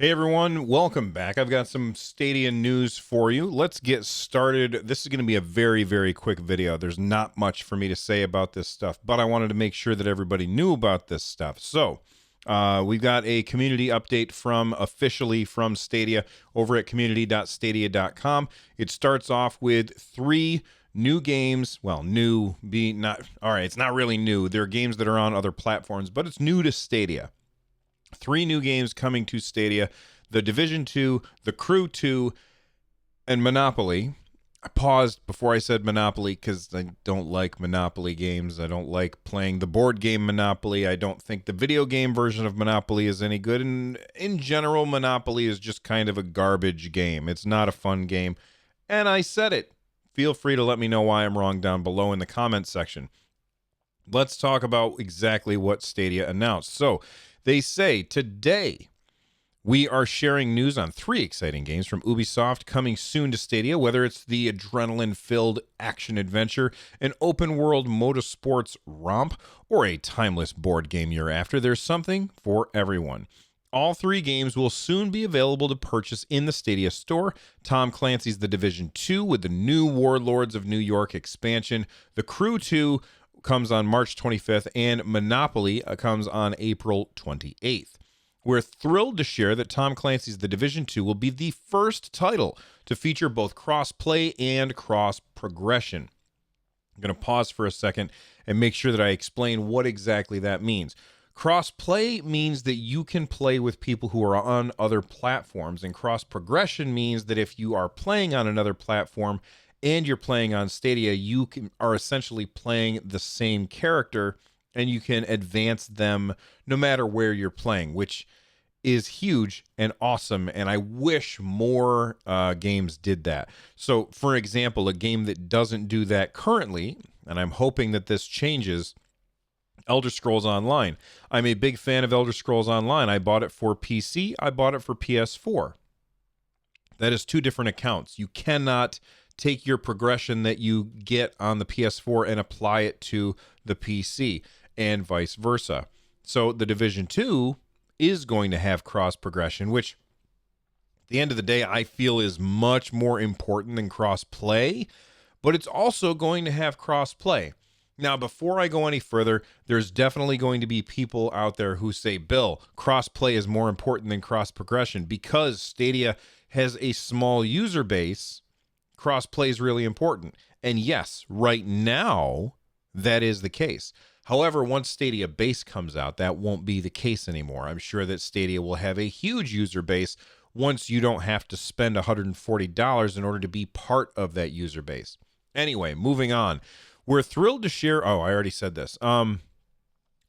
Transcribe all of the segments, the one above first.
Hey everyone, welcome back. I've got some Stadia news for you. Let's get started. This is going to be a very, very quick video. There's not much for me to say about this stuff, but I wanted to make sure that everybody knew about this stuff. So, we've got a community update officially from Stadia over at community.stadia.com. It starts off with 3 new games. Well, new be not all right, it's not really new. They're games that are on other platforms, but it's new to Stadia. 3 new games coming to Stadia: The Division 2, The Crew 2, and Monopoly. I paused before I said Monopoly because I don't like Monopoly games. I don't like playing the board game Monopoly. I don't think the video game version of Monopoly is any good. And in general, Monopoly is just kind of a garbage game. It's not a fun game. And I said it. Feel free to let me know why I'm wrong down below in the comments section. Let's talk about exactly what Stadia announced. So, they say today we are sharing news on 3 exciting games from Ubisoft coming soon to Stadia, whether it's the adrenaline-filled action-adventure, an open-world motorsports romp, or a timeless board game you're after. There's something for everyone. All 3 games will soon be available to purchase in the Stadia store. Tom Clancy's The Division 2 with the new Warlords of New York expansion. The Crew 2 comes on March 25th, and Monopoly comes on April 28th. We're thrilled to share that Tom Clancy's The Division 2 will be the first title to feature both cross-play and cross-progression. I'm going to pause for a second and make sure that I explain what exactly that means. Cross-play means that you can play with people who are on other platforms, and cross-progression means that if you are playing on another platform and you're playing on Stadia, you are essentially playing the same character, and you can advance them no matter where you're playing, which is huge and awesome, and I wish more games did that. So, for example, a game that doesn't do that currently, and I'm hoping that this changes, Elder Scrolls Online. I'm a big fan of Elder Scrolls Online. I bought it for PC. I bought it for PS4. That is 2 different accounts. You cannot take your progression that you get on the PS4 and apply it to the PC, and vice versa. So the Division 2 is going to have cross progression, which at the end of the day I feel is much more important than cross play, but it's also going to have cross play. Now, before I go any further, there's definitely going to be people out there who say, Bill, cross play is more important than cross progression. Because Stadia has a small user base, cross-play is really important. And yes, right now, that is the case. However, once Stadia Base comes out, that won't be the case anymore. I'm sure that Stadia will have a huge user base once you don't have to spend $140 in order to be part of that user base. Anyway, moving on. We're thrilled to share... Oh, I already said this. To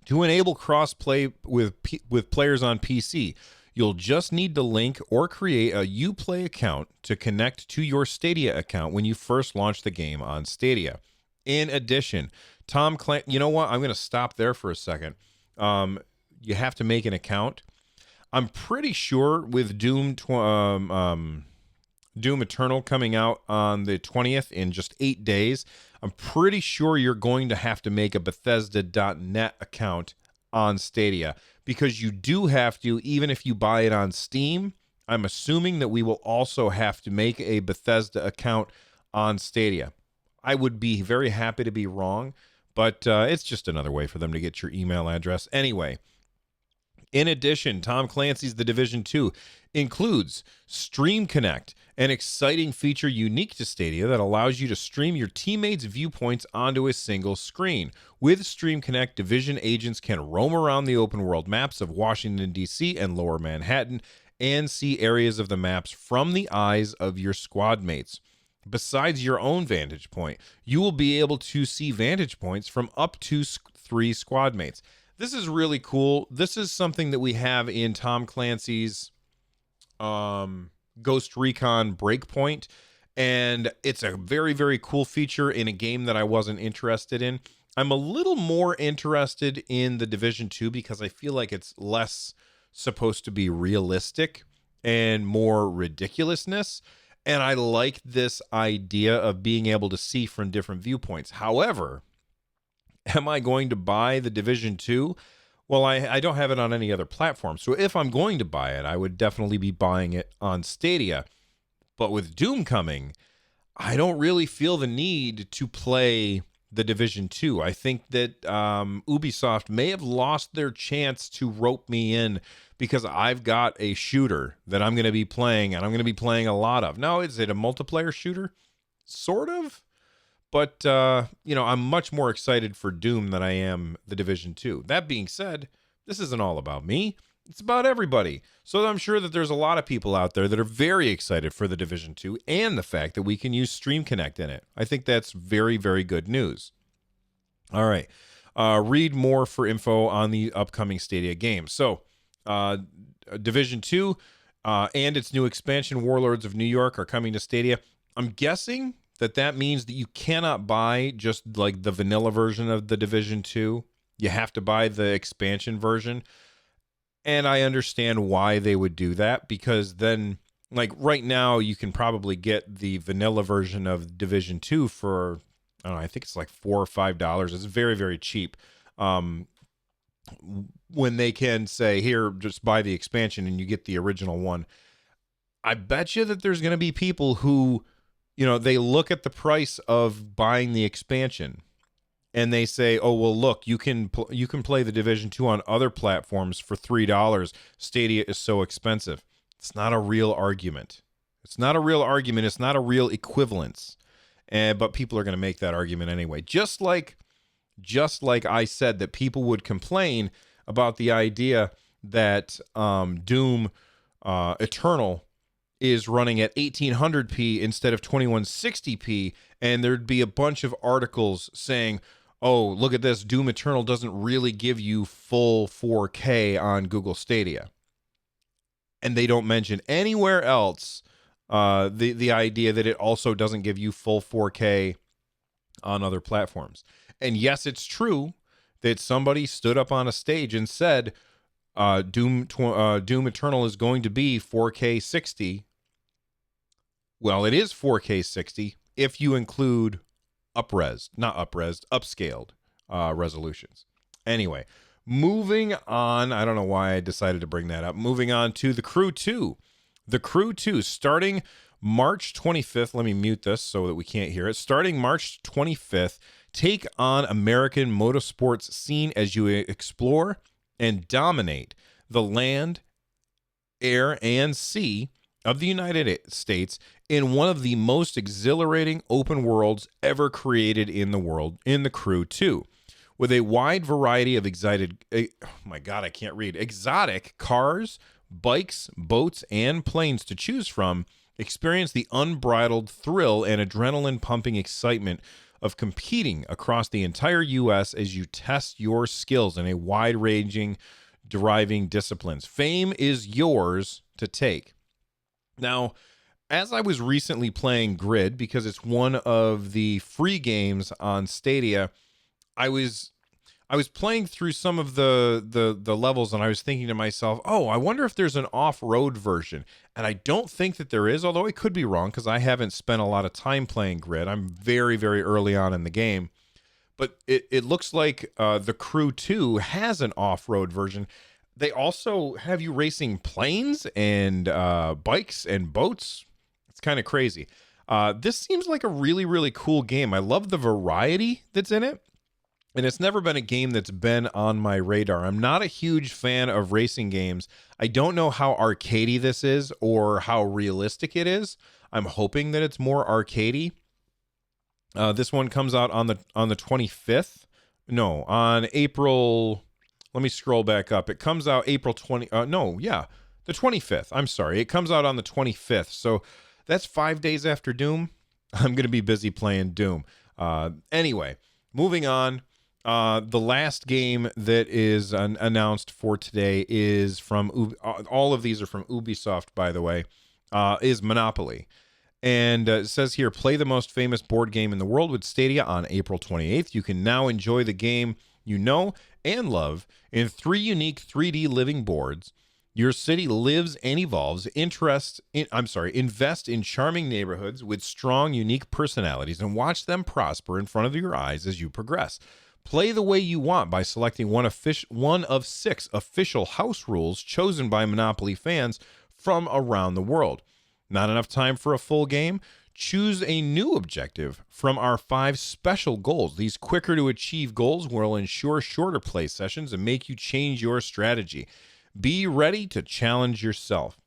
enable cross-play with players on PC, you'll just need to link or create a Uplay account to connect to your Stadia account when you first launch the game on Stadia. In addition, you know what? I'm going to stop there for a second. You have to make an account. I'm pretty sure with Doom Eternal coming out on the 20th in just 8 days, I'm pretty sure you're going to have to make a Bethesda.net account on Stadia, because you do have to, even if you buy it on Steam. I'm assuming that we will also have to make a Bethesda account on Stadia. I would be very happy to be wrong, but it's just another way for them to get your email address. Anyway, in addition, Tom Clancy's The Division 2 includes Stream Connect, an exciting feature unique to Stadia that allows you to stream your teammates' viewpoints onto a single screen. With Stream Connect, Division agents can roam around the open world maps of Washington, D.C. and Lower Manhattan and see areas of the maps from the eyes of your squad mates. Besides your own vantage point, you will be able to see vantage points from up to 3 squad mates. This is really cool. This is something that we have in Tom Clancy's Ghost Recon Breakpoint, and it's a very, very cool feature in a game that I wasn't interested in. I'm a little more interested in the Division 2 because I feel like it's less supposed to be realistic and more ridiculousness, and I like this idea of being able to see from different viewpoints. However, am I going to buy the Division 2? Well, I don't have it on any other platform. So if I'm going to buy it, I would definitely be buying it on Stadia. But with Doom coming, I don't really feel the need to play the Division 2. I think that Ubisoft may have lost their chance to rope me in because I've got a shooter that I'm going to be playing, and I'm going to be playing a lot of. Now, is it a multiplayer shooter? Sort of. But, I'm much more excited for Doom than I am the Division 2. That being said, this isn't all about me. It's about everybody. So I'm sure that there's a lot of people out there that are very excited for the Division 2 and the fact that we can use Stream Connect in it. I think that's very, very good news. All right. Read more for info on the upcoming Stadia games. So, Division 2 and its new expansion, Warlords of New York, are coming to Stadia. I'm guessing that means that you cannot buy just like the vanilla version of the Division 2. You have to buy the expansion version. And I understand why they would do that, because then, like right now, you can probably get the vanilla version of Division 2 for, I don't know, I think it's like $4 or $5. It's very, very cheap. When they can say, here, just buy the expansion and you get the original one. I bet you that there's going to be people who, they look at the price of buying the expansion and they say, oh, well, look, you can play the Division 2 on other platforms for $3. Stadia is so expensive. It's not a real argument. It's not a real argument. It's not a real equivalence. But people are going to make that argument anyway. Just like I said that people would complain about the idea that Doom Eternal is running at 1800p instead of 2160p, and there'd be a bunch of articles saying, oh, look at this, Doom Eternal doesn't really give you full 4K on Google Stadia. And they don't mention anywhere else the idea that it also doesn't give you full 4K on other platforms. And yes, it's true that somebody stood up on a stage and said Doom Eternal is going to be 4K 60. Well, it is 4K 60 if you include upscaled resolutions. Anyway, moving on. I don't know why I decided to bring that up. Moving on to The Crew 2. The Crew 2, starting March 25th. Let me mute this so that we can't hear it. Starting March 25th, take on American motorsports scene as you explore and dominate the land, air, and sea of the United States in one of the most exhilarating open worlds ever created in the world, in The Crew 2. With a wide variety of exotic cars, bikes, boats, and planes to choose from, experience the unbridled thrill and adrenaline-pumping excitement of competing across the entire U.S. as you test your skills in a wide-ranging driving disciplines. Fame is yours to take. Now, as I was recently playing Grid, because it's one of the free games on Stadia, I was playing through some of the levels, and I was thinking to myself, oh, I wonder if there's an off-road version. And I don't think that there is, although I could be wrong because I haven't spent a lot of time playing Grid. I'm very, very early on in the game. But it looks like The Crew 2 has an off-road version. They also have you racing planes and bikes and boats. It's kind of crazy. This seems like a really, really cool game. I love the variety that's in it. And it's never been a game that's been on my radar. I'm not a huge fan of racing games. I don't know how arcadey this is or how realistic it is. I'm hoping that it's more arcadey. This one comes out on the 25th. No, on April. Let me scroll back up. It comes out April 20. The 25th. I'm sorry. It comes out on the 25th. So that's 5 days after Doom. I'm going to be busy playing Doom. Anyway, moving on. The last game that is announced for today is from all of these are from Ubisoft, by the way, is Monopoly. And it says here, play the most famous board game in the world with Stadia on April 28th. You can now enjoy the game you know and love in 3 unique 3D living boards. Your city lives and evolves. Invest in charming neighborhoods with strong, unique personalities and watch them prosper in front of your eyes as you progress. Play the way you want by selecting one of 6 official house rules chosen by Monopoly fans from around the world. Not enough time for a full game? Choose a new objective from our 5 special goals. These quicker to achieve goals will ensure shorter play sessions and make you change your strategy. Be ready to challenge yourself.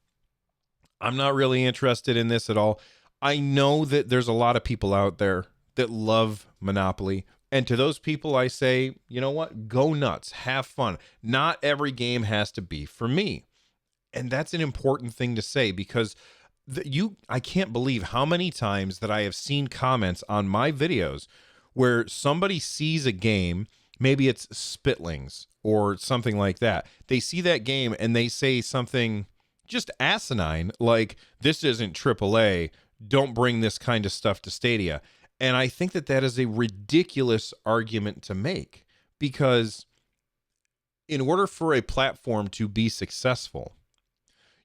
I'm not really interested in this at all. I know that there's a lot of people out there that love Monopoly. And to those people, I say, you know what? Go nuts. Have fun. Not every game has to be for me. And that's an important thing to say, because I can't believe how many times that I have seen comments on my videos where somebody sees a game, maybe it's Spitlings or something like that. They see that game and they say something just asinine, like, this isn't AAA, don't bring this kind of stuff to Stadia. And I think that that is a ridiculous argument to make, because in order for a platform to be successful,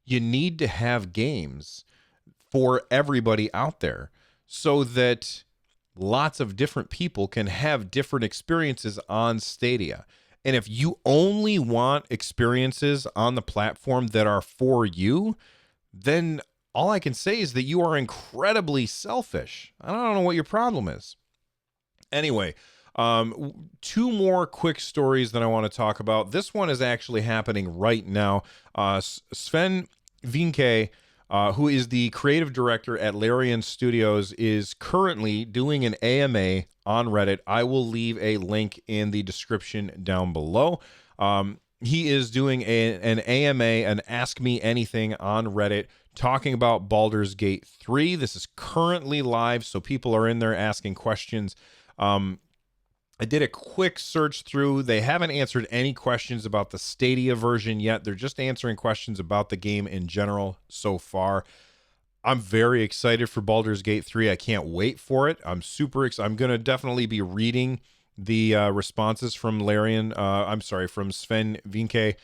you need to have games for everybody out there so that lots of different people can have different experiences on Stadia. And if you only want experiences on the platform that are for you, then all I can say is that you are incredibly selfish. I don't know what your problem is. Anyway, 2 more quick stories that I want to talk about. This one is actually happening right now. Sven Vinke, who is the creative director at Larian Studios, is currently doing an AMA on Reddit. I will leave a link in the description down below. He is doing an AMA, an Ask Me Anything on Reddit, talking about Baldurs Gate 3. This is currently live, so people are in there asking questions. I did a quick search through. They haven't answered any questions about the Stadia version yet. They're just answering questions about the game in general so far. I'm very excited for Baldur's Gate 3. I can't wait for it. I'm super excited. I'm going to definitely be reading the responses from from Sven Vinke,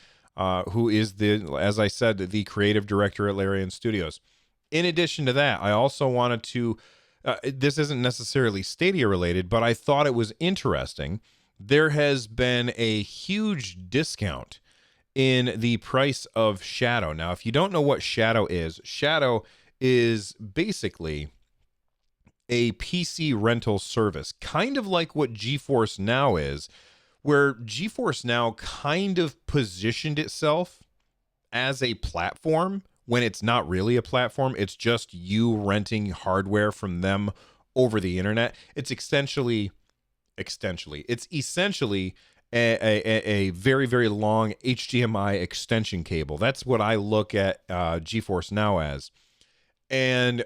who is as I said, the creative director at Larian Studios. In addition to that, I also wanted to, this isn't necessarily Stadia related, but I thought it was interesting. There has been a huge discount in the price of Shadow. Now, if you don't know what Shadow is basically a PC rental service, kind of like what GeForce Now is, where GeForce Now kind of positioned itself as a platform when it's not really a platform. It's just you renting hardware from them over the internet. It's essentially a very, very long HDMI extension cable. That's what I look at GeForce Now as. And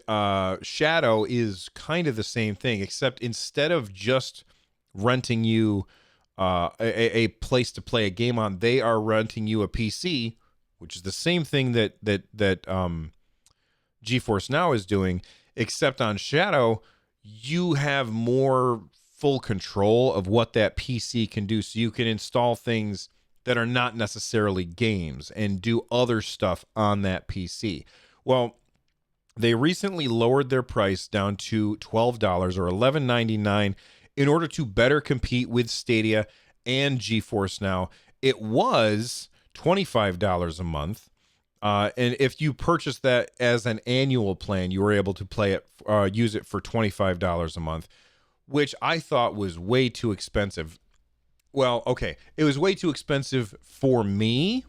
Shadow is kind of the same thing, except instead of just renting you a place to play a game on, they are renting you a PC, which is the same thing that GeForce Now is doing, except on Shadow, you have more full control of what that PC can do. So you can install things that are not necessarily games and do other stuff on that PC. Well, they recently lowered their price down to $12 or $11.99 in order to better compete with Stadia and GeForce Now. It was $25 a month. And if you purchase that as an annual plan, you were able to use it for $25 a month, which I thought was way too expensive. Well, okay, it was way too expensive for me.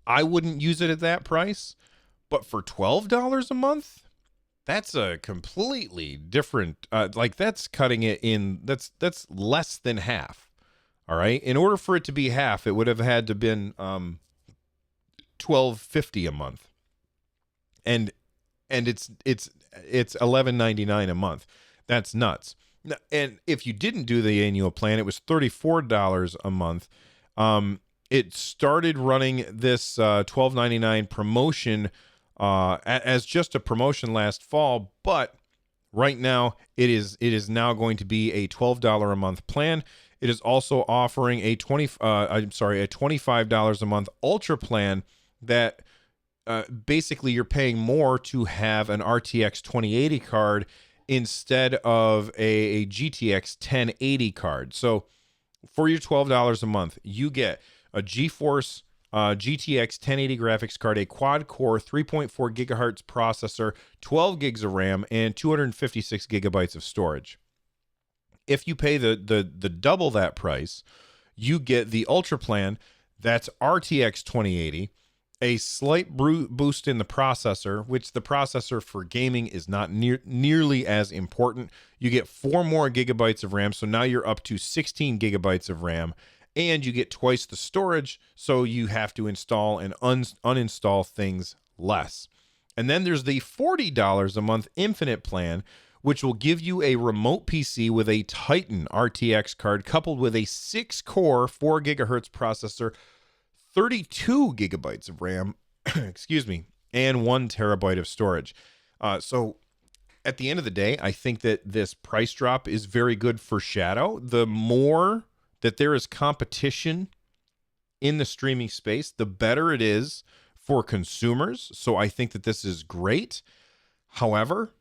I wouldn't use it at that price. But for $12 a month, that's a completely different, that's cutting it in, that's less than half. All right. In order for it to be half, it would have had to been $12.50 a month. And it's $11.99 a month. That's nuts. And if you didn't do the annual plan, it was $34 a month. It started running this $12.99 promotion as just a promotion last fall, but right now it is now going to be a $12 a month plan. It is also offering a $25 a month ultra plan that basically you're paying more to have an RTX 2080 card instead of a GTX 1080 card. So For your $12 a month, you get a GeForce GTX 1080 graphics card, a quad-core 3.4 gigahertz processor, 12 gigs of RAM, and 256 gigabytes of storage. If you pay the double that price, you get the Ultra plan. That's RTX 2080, a slight boost in the processor, which the processor for gaming is not nearly as important. You get 4 more gigabytes of RAM, so now you're up to 16 gigabytes of RAM, and you get twice the storage, so you have to install and uninstall things less. And then there's the $40 a month Infinite plan, which will give you a remote PC with a Titan RTX card coupled with a 6-core 4 gigahertz processor, 32 gigabytes of RAM, excuse me, and 1 terabyte of storage. So at the end of the day, I think that this price drop is very good for Shadow. The more that there is competition in the streaming space, the better it is for consumers. So I think that this is great. However,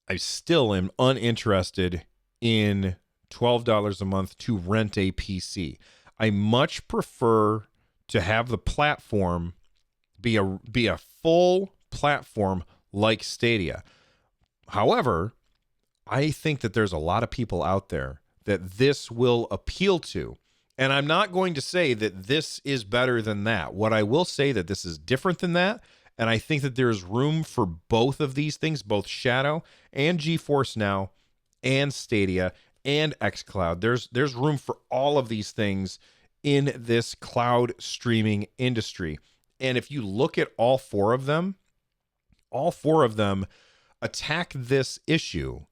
I still am uninterested in $12 a month to rent a PC. I much prefer to have the platform be a full platform like Stadia. However, I think that there's a lot of people out there that this will appeal to. And I'm not going to say that this is better than that. What I will say that this is different than that. And I think that there's room for both of these things, both Shadow and GeForce Now and Stadia and xCloud. There's room for all of these things in this cloud streaming industry. And if you look at all four of them attack this issue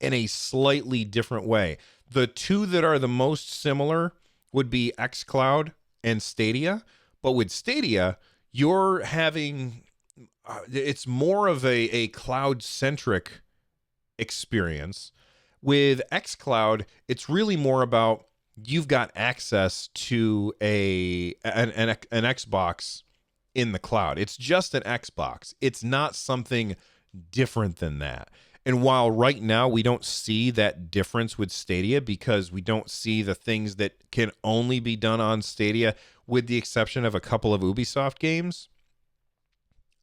in a slightly different way. The two that are the most similar would be xCloud and Stadia. But with Stadia, you're having... it's more of a cloud-centric experience. With xCloud, it's really more about you've got access to an Xbox in the cloud. It's just an Xbox. It's not something different than that. And while right now we don't see that difference with Stadia because we don't see the things that can only be done on Stadia, with the exception of a couple of Ubisoft games,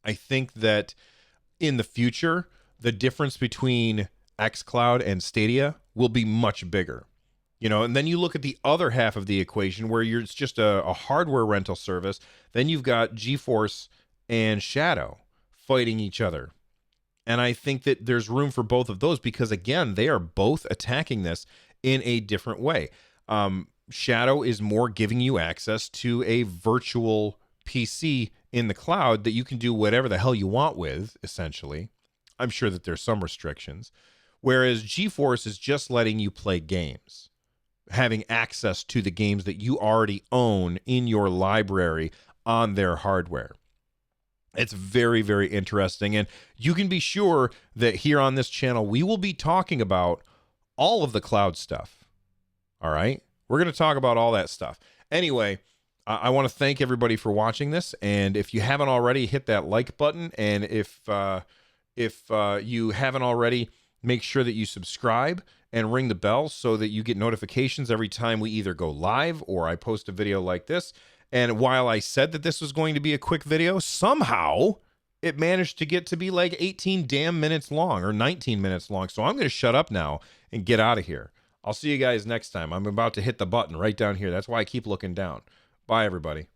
I think that in the future, the difference between xCloud and Stadia will be much bigger. You know, and then you look at the other half of the equation where it's just a hardware rental service. Then you've got GeForce and Shadow fighting each other. And I think that there's room for both of those because, again, they are both attacking this in a different way. Shadow is more giving you access to a virtual PC in the cloud that you can do whatever the hell you want with, essentially. I'm sure that there's some restrictions. Whereas GeForce is just letting you play games, having access to the games that you already own in your library on their hardware. It's very, very interesting. And you can be sure that here on this channel, we will be talking about all of the cloud stuff. All right? We're going to talk about all that stuff. Anyway, I want to thank everybody for watching this. And if you haven't already, hit that like button. And if you haven't already, make sure that you subscribe and ring the bell so that you get notifications every time we either go live or I post a video like this. And while I said that this was going to be a quick video, somehow it managed to get to be like 18 damn minutes long or 19 minutes long. So I'm going to shut up now and get out of here. I'll see you guys next time. I'm about to hit the button right down here. That's why I keep looking down. Bye, everybody.